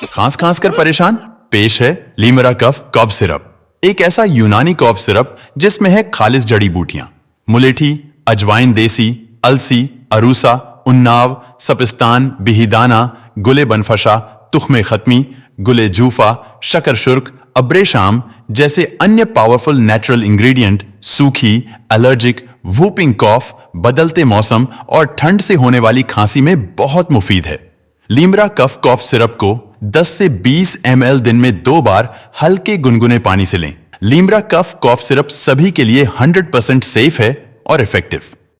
खांस खांस कर परेशान? पेश है लीमरा कफ कफ सिरप, एक ऐसा यूनानी कफ सिरप जिसमें है खालिस जड़ी बूटियां, मुलेठी, अजवाइन देसी, अलसी, अरूसा, उन्नाव, सपिस्तान, बिहिदाना, गुले बनफशा, तुख्मे खत्मी, गुले जूफा, शकर शुर्क, अब्रे शाम जैसे अन्य पावरफुल नेचुरल इंग्रेडिएंट सूखी, एलर्जिक, वूपिंग कॉफ, बदलते मौसम और ठंड से होने वाली खांसी में बहुत मुफीद है। लीमरा कफ कॉफ सिरप को 10 से 20 ml दिन में 2 बार हल्के गुनगुने पानी से लें। लीमरा कफ कॉफ सिरप सभी के लिए 100% सेफ है और इफेक्टिव।